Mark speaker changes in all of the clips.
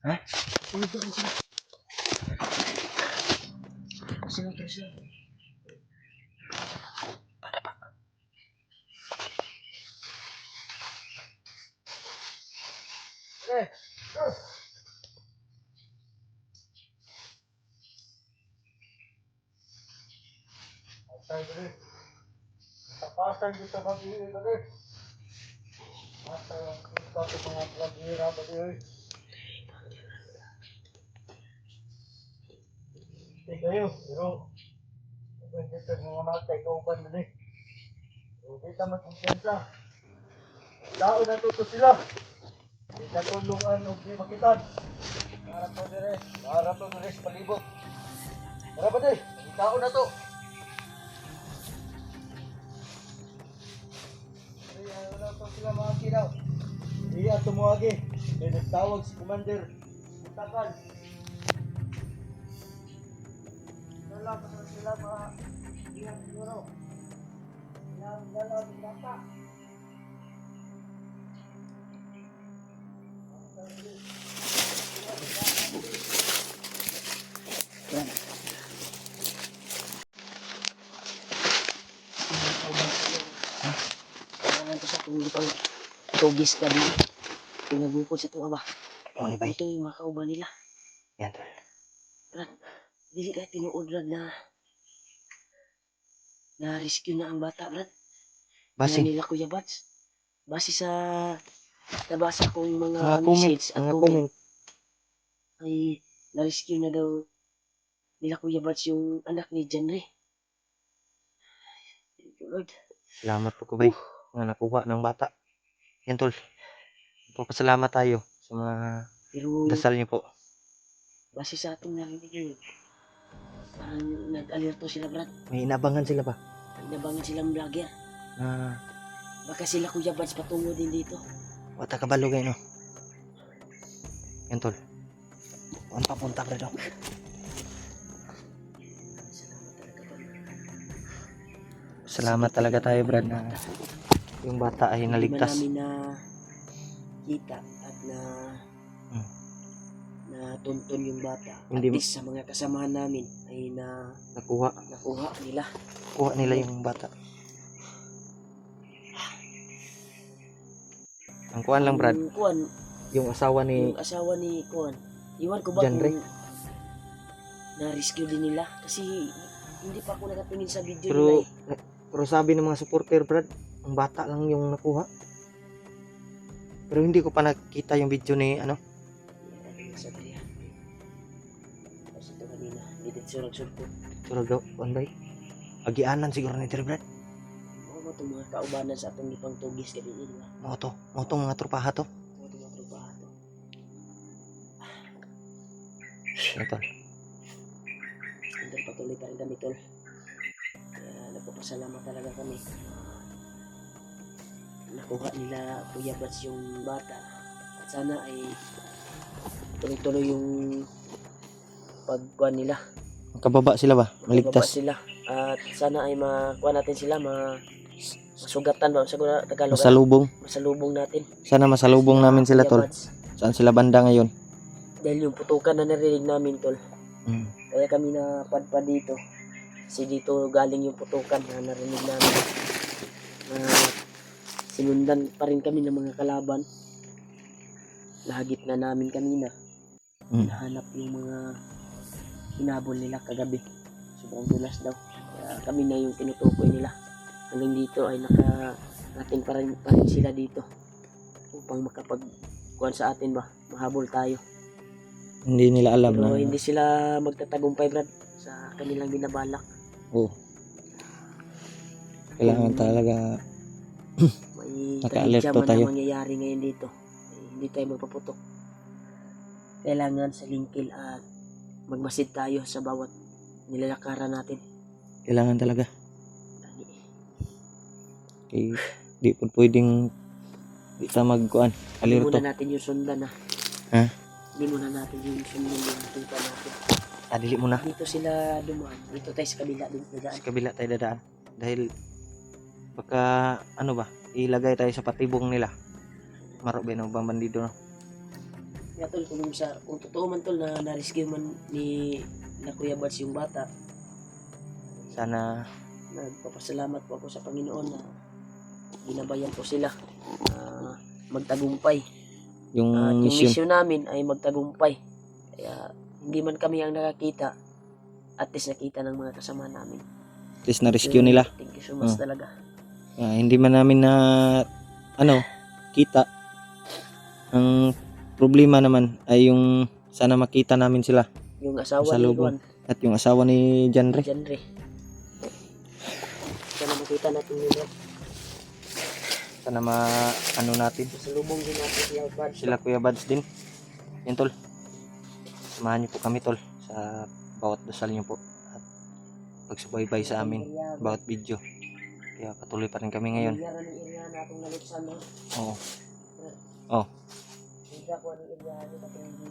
Speaker 1: Ha? Sila.
Speaker 2: Pasang kita bagi tadi. Pasang kita semangat lagi tadi. Kayo, pero kita mga tayo tadi. Kita magkumpiyansa. Tao na to sila. Kita tulungan og di makitan. Para to dire sa palibot. Tara pa day, tao na to. Wala pa sila mga kinaw. Hindi ato mo agi. May nagtawag si Commander Mutakan. Wala pa sila mga iyan siguro. Iyan dalaw di bata.
Speaker 1: Pang tugis ka din. Pinagukod sa tuwa ba?
Speaker 3: Oh, di ba?
Speaker 1: Ito yung mga kauban nila.
Speaker 3: Yan, tol.
Speaker 1: Brad, dili ka tinuod Brad na rescue na ang bata, Brad.
Speaker 3: Base.
Speaker 1: Na nila Kuya Bats. Base sa nabasa kong mga
Speaker 3: Mga comment,
Speaker 1: message at
Speaker 3: mga
Speaker 1: comment
Speaker 3: comment.
Speaker 1: ay na-rescue na daw nila Kuya Bats yung anak ni Janre. Thank you, Lord.
Speaker 3: Salamat po ko, bay. Nga nakuha ng bata. Yan, tol. Papasalamat tayo sa mga
Speaker 1: Pero
Speaker 3: dasal niyo po.
Speaker 1: base sa ating narinig yun, parang nag-alerto sila, Brad.
Speaker 3: May inabangan sila ba?
Speaker 1: Nabangan silang vlogger.
Speaker 3: Na
Speaker 1: Baka sila Kuya Bats patungo din dito.
Speaker 3: wata kabalo kayo, no? Yan, tol. Ang papunta, bro.
Speaker 1: Salamat talaga, Brad.
Speaker 3: Salamat talaga tayo, Brad, na yung bata ay naligtas.
Speaker 1: Hindi man namin na kita at na tuntun yung bata.
Speaker 3: Hindi-
Speaker 1: At least sa mga kasamahan namin ay
Speaker 3: Nakuha
Speaker 1: nakuha nila.
Speaker 3: nila yung bata. Ang kuhan lang, Brad.
Speaker 1: Yung Kuan,
Speaker 3: Yung asawa ni
Speaker 1: yung asawa ni Kuan. Iwan ko ba
Speaker 3: Janre?
Speaker 1: kung na-rescue din nila? Kasi hindi pa ako nakatingin sa video
Speaker 3: Pero,
Speaker 1: nila eh.
Speaker 3: pero sabi ng mga supporter, Brad, ang bata lang yung nakuha. Pero hindi ko pa nakita yung video ni ano.
Speaker 1: Sa Korea. Tapos ito kanina, hindi dito nagsulpot.
Speaker 3: Surag daw, bay. Agianan siguro ni Brad.
Speaker 1: Mga itong mga kaubanan sa atong ipang tugis kanina, di ba?
Speaker 3: Mo mga trupaha to.
Speaker 1: Mga itong mga trubaha to.
Speaker 3: Ito.
Speaker 1: Hanggang patuloy pa rin kami, tol. Kaya nagpapasalamat talaga kami. Nakuha nila Kuya Bats yung bata. At sana ay tuloy-tuloy yung pagkuhan nila.
Speaker 3: Kababa sila ba?
Speaker 1: Mababa
Speaker 3: Maligtas.
Speaker 1: sila. At sana ay makuha natin sila, masugatan ba? Sa Tagalog?
Speaker 3: Masalubong.
Speaker 1: Masalubong natin.
Speaker 3: Sana masalubong namin sila,
Speaker 1: Kuya
Speaker 3: tol.
Speaker 1: Bats.
Speaker 3: Saan sila banda ngayon?
Speaker 1: Dahil yung putukan na narinig namin, tol.
Speaker 3: Mm.
Speaker 1: Kaya kami napadpad dito. Kasi dito galing yung putukan na narinig namin. Sinundan pa rin kami ng mga kalaban. Nahagip na namin kanina. Nahanap yung mga hinabol nila kagabi. Sobrang dulas daw. Kaya kami na yung tinutukoy nila. Hanggang dito ay nakarating pa rin sila dito. Upang makapagkuhan sa atin ba. Mahabol tayo.
Speaker 3: Hindi nila alam
Speaker 1: Pero
Speaker 3: na.
Speaker 1: hindi sila magtatagumpay, Brad, sa kanilang binabalak.
Speaker 3: Oo. Kailangan talaga
Speaker 1: May
Speaker 3: naka-alerto
Speaker 1: kahit
Speaker 3: tayo.
Speaker 1: na mangyayari ngayon dito. Hindi tayo magpaputok. Kailangan sa lingkil at magmasid tayo sa bawat nilalakaran natin.
Speaker 3: Kailangan talaga.
Speaker 1: Dali.
Speaker 3: Kaya di po pwedeng di ta magkuan.
Speaker 1: Hindi
Speaker 3: Alerto.
Speaker 1: muna natin yung sundan, ha?
Speaker 3: Ha?
Speaker 1: Hindi muna natin yung sundan yung tuta natin.
Speaker 3: Dili mo na.
Speaker 1: Dito sila dumaan. Dito tayo sa kabila din.
Speaker 3: Sa kabila tayo dadaan. Dahil baka ano ba, ilagay tayo sa patibong nila. Marobin ang bandido, no?
Speaker 1: Nga tol, kung totoo man tol na na-rescue man ni na Kuya Bats yung bata,
Speaker 3: Sana
Speaker 1: nagpapasalamat po ako sa Panginoon na ginabayan po sila magtagumpay.
Speaker 3: yung
Speaker 1: At yung
Speaker 3: mission,
Speaker 1: mission namin ay magtagumpay. Kaya hindi man kami ang nakakita, at least nakita ng mga kasama namin.
Speaker 3: at least na-rescue nila.
Speaker 1: Thank you so much
Speaker 3: Oh.
Speaker 1: talaga.
Speaker 3: Hindi man namin na kita. Ang problema naman ay yung sana makita namin sila
Speaker 1: Yung asawa
Speaker 3: Sa
Speaker 1: ni
Speaker 3: lubong.
Speaker 1: Juan,
Speaker 3: at yung asawa ni Janre.
Speaker 1: Janre. Sana makita natin nila.
Speaker 3: Sana natin
Speaker 1: Sa lubong din natin sila, Bats.
Speaker 3: sila Kuya Bads din. Yan tol. Samahan niyo po kami tol sa bawat dasal niyo po at pagsubaybay sa amin bawat video. Kaya patuloy pa rin kami ngayon.
Speaker 1: Iriya ng iriya na itong nalipsan, no?
Speaker 3: Oo.
Speaker 1: Hindi ko anong iriya na ito hindi.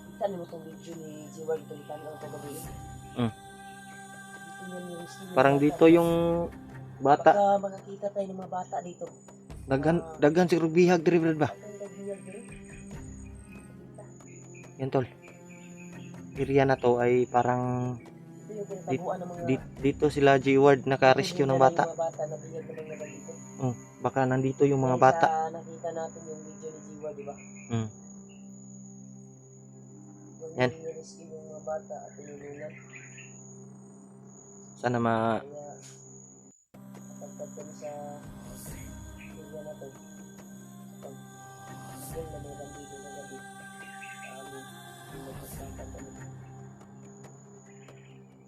Speaker 1: Kita mo itong video ni Jiwag ito ni Tanang kagabi.
Speaker 3: Parang dito yung bata.
Speaker 1: Baka makakita tayo ng mga bata dito.
Speaker 3: Daghan siguro bihag diri brad ba? Yan tol. Area na to ay parang
Speaker 1: Ito yung pinatabuan ng mga
Speaker 3: dito sila G-Ward naka-rescue ng bata.
Speaker 1: Mga bata na bihag ng mga dito.
Speaker 3: Baka nandito yung mga
Speaker 1: Dahil
Speaker 3: bata.
Speaker 1: sa nakita natin yung video ni Jiwag, di ba?
Speaker 3: Yan.
Speaker 1: Rescue yung mga bata at tinulungan.
Speaker 3: Sana
Speaker 1: Kaya kapag kami sa area na to, pag yung namuran dito ng gabi, yung nagpasakan kami.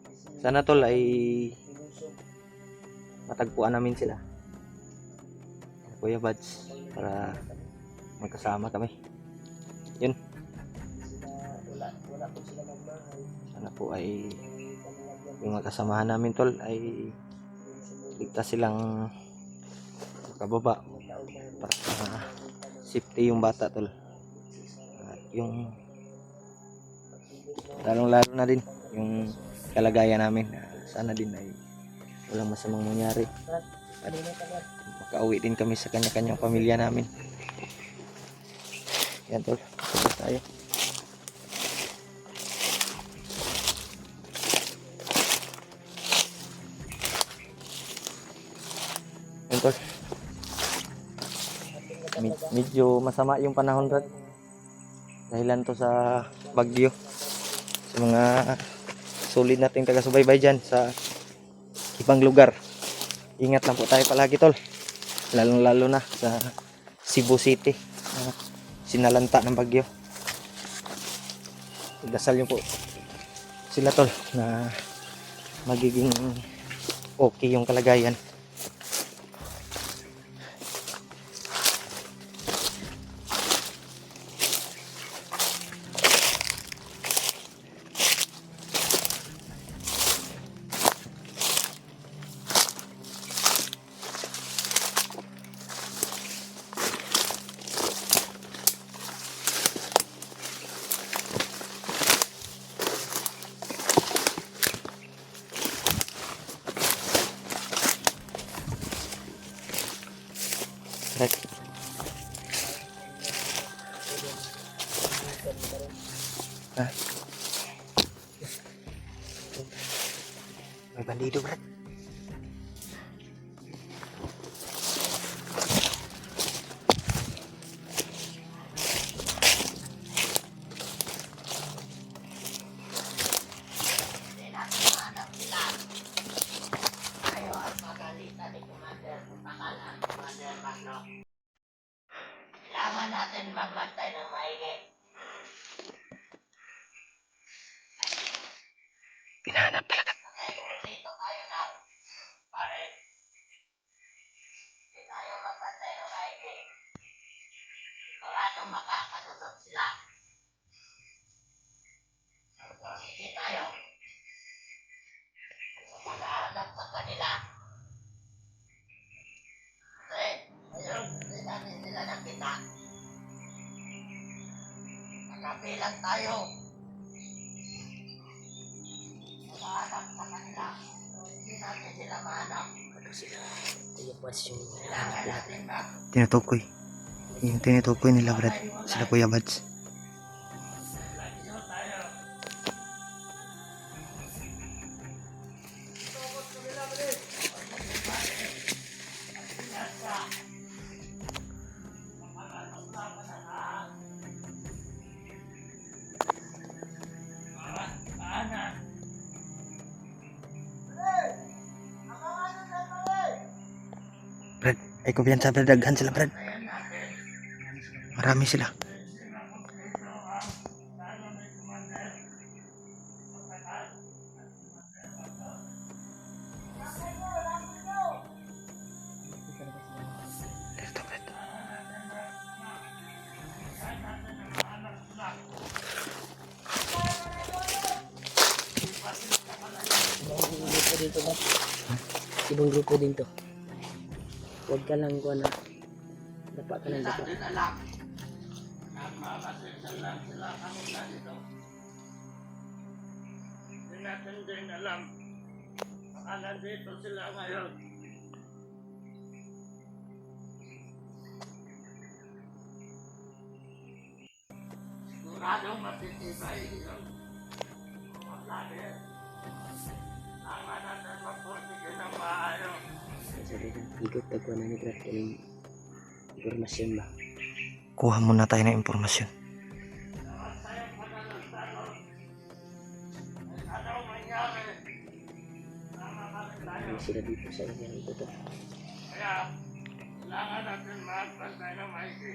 Speaker 1: Kasi
Speaker 3: sana tol ay
Speaker 1: minusog
Speaker 3: matagpuan namin sila. Kuya Bads para magkasama kami.
Speaker 1: sila, wala po sila magmahal.
Speaker 3: Sana po ay
Speaker 1: Panalagyan
Speaker 3: yung mga kasamahan namin tol ay ligtas silang makababa para safety yung bata tol. At yung lalong-lalo na din yung kalagayan namin. Sana din ay walang masamang mangyari. Makauwi din kami sa kanya-kanyang pamilya namin. Yan tol. Tapos tayo. Yan tol. Medyo masama yung panahon brad. Dahilan to sa bagyo. Sa mga solid nating taga-subaybay dyan sa ibang lugar. Ingat lang po tayo palagi tol. Lalong-lalo na sa Cebu City. Sinalanta ng bagyo. Dasal niyo po sila tol na magiging okay yung kalagayan. Right. May bandido, Brad.
Speaker 2: Kailangan natin magbantay ng maigi.
Speaker 3: Pinahanap talaga.
Speaker 2: Dito tayo na. Pare. Hindi tayo magbantay ng maigi. Siguradong makakasusot sila. Sige tayo. Maghahanap sa kanila. Kasi, ngayon, hindi natin sila nakita. Nakapilang tayo. Maghahanap sa kanila. Hindi natin sila mahanap.
Speaker 1: Ano sila? Kuya Bats yung hinahanap natin.
Speaker 3: Tinutukoy. Yung tinutukoy nila Brad, sila Kuya Bads. Brad, ay kumpiyansa Brad, daghan sila Brad. Marami sila. Dito Brad.
Speaker 1: Ibang grupo dito ba? Ibang grupo din to. Huwag ka lang kuha na. Dapat ka lang dapat.
Speaker 2: Hindi natin din alam. Baka nandito sila ngayon. Siguradong matitibay yun. Mga vlogger. Tama natin magpursige ng maayos.
Speaker 1: Sabi na, ikot na kuha na ni Brad. Yung informasyon ba?
Speaker 3: Kuha muna tayo ng impormasyon.
Speaker 1: Ano sila dito sa area ito to?
Speaker 2: Kaya, kailangan natin magpantay ng maigi.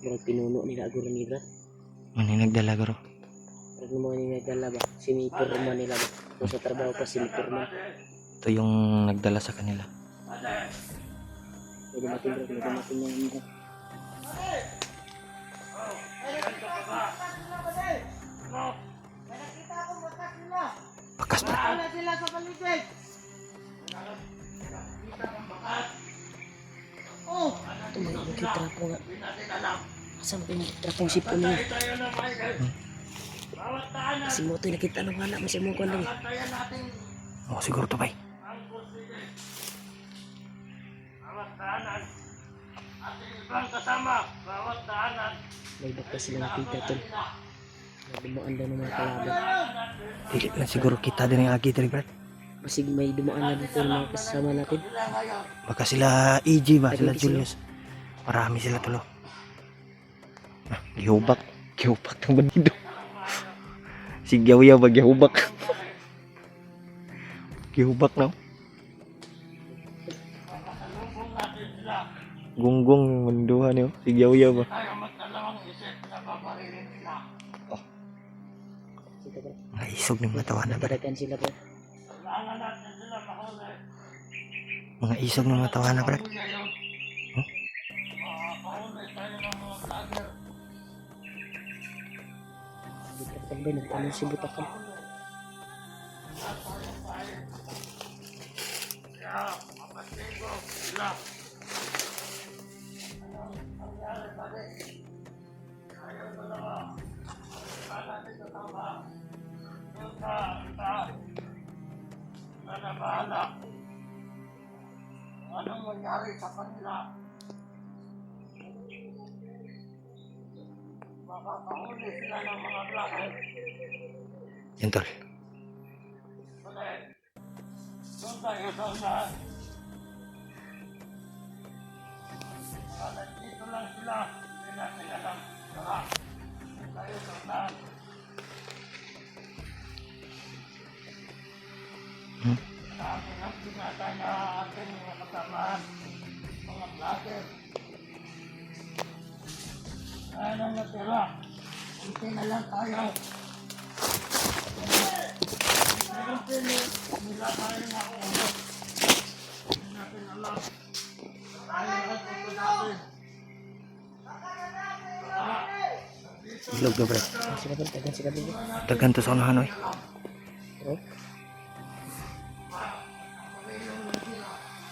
Speaker 1: Murag pinuno nila aguro ni Brad.
Speaker 3: Maninagdala garo.
Speaker 1: Murag mo mga nagdala ba? Siniturman nila ba? Kung sa trabaho pa siniturman.
Speaker 3: Ito yung nagdala sa kanila.
Speaker 1: May dumating Brad, may dumating yung mga.
Speaker 2: May nakita akong bakas nila.
Speaker 3: Bakas Brad.
Speaker 2: Wala sila sa paligid. Oh!
Speaker 1: Ito may trapo nga. Saan ba yung trapong sipon niya?
Speaker 2: Tayo na maigi. Bawat tahanan.
Speaker 1: Kasi mo ito nakita nung wala. Masya mo kung lagi.
Speaker 2: Tayo natin
Speaker 3: Oh, siguro to bay.
Speaker 2: ang pursige. Bawat tahanan. Ating ibang kasama. Bawat tahanan.
Speaker 1: May baka sila nakita tol. Dumaan daw ng mga kalaban.
Speaker 3: Dili na siguro kita din ang agi diri Brad.
Speaker 1: Masig may dumaan na dito ng mga kasama natin.
Speaker 3: Baka sila EG ba, sila
Speaker 1: Lagi
Speaker 3: Julius. Marami sila tulo. Ah, gihubak. Gihubak ng bandido. Si Gyaw-yaw ba gihubak? Gihubak na. Gunggong yung manduhan niyo. Si Gyaw-yaw ba?
Speaker 2: Tayo magdalawang isip na babarilin sila.
Speaker 1: Sita Brad.
Speaker 3: Naisog ng mga tawanan Brad.
Speaker 1: Nagdadagan sila Brad.
Speaker 2: Kailangan natin sila mahuli.
Speaker 3: Mga isog ng mga tawanan Brad.
Speaker 2: Ngayon, mahuli tayo ng mga vlogger.
Speaker 1: Butakan ba? Nagtanong si Butakan.
Speaker 2: Kaya, mapatigo sila. Anong nangyari pa rin? Ayaw dalawa. Sana dito tama. Yung sa na bahala. Anong nangyari sa kanila? Makakahuli sila ng mga vlogger.
Speaker 3: Yan tol.
Speaker 2: Ulit. Doon tayo sa unahan. Nandito lang sila. Hindi natin alam. Saka, doon tayo sa unahan. Sabi ng pinatay na ating mga kasamahan. Mga vlogger. Kaya nang natira. Kunti na lang tayo. Nila tayo na ulo. Hindi natin alam. Tayo ang puto natin.
Speaker 3: Ilog na Brad.
Speaker 1: Sila Brad. Dagan sila Brad.
Speaker 3: Dagan to sa unahan oy.
Speaker 1: Bro.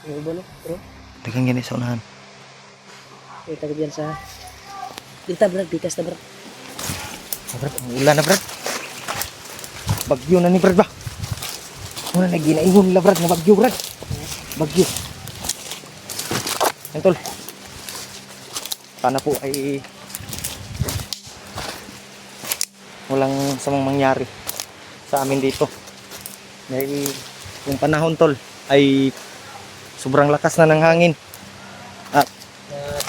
Speaker 1: Yung iba no? Bro.
Speaker 3: Dagan gani sa unahan.
Speaker 1: May tagad yan sa... Dita Brad. Bitas na Brad.
Speaker 3: Oh, Brad, ulan na Brad. Bagyo na ni Brad ba? Muna na ginaingon nila Brad nga bagyo Brad. Bagyo. Yan tol. Sana po ay walang samang mangyari sa amin dito. Dahil yung panahon tol ay sobrang lakas na ng hangin. At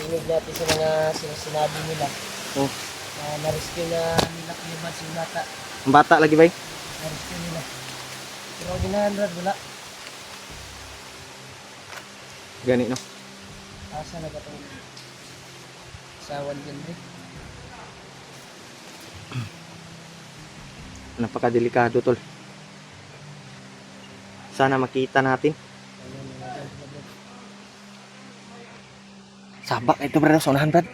Speaker 1: Dinig natin sa mga sinasabi nila.
Speaker 3: oh,
Speaker 1: Na-rescue na nila Kuliban si Bata.
Speaker 3: ang bata lagi ba?
Speaker 1: Na-rescue nila. Pero ginahandrad, wala.
Speaker 3: Gani no.
Speaker 1: Asa na katong sawan dyan rin.
Speaker 3: Napakadelikado tol. Sana makita natin. Sabak ito brad, sa unahan brad.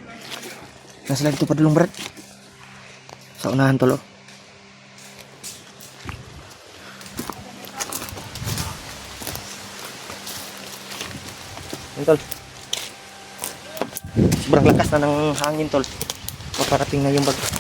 Speaker 3: Nasa lagi ito padulong brad. Sa unahan tol oh. Yan, tol. Sobrang lakas na ng hangin tol. Paparating na yung bag.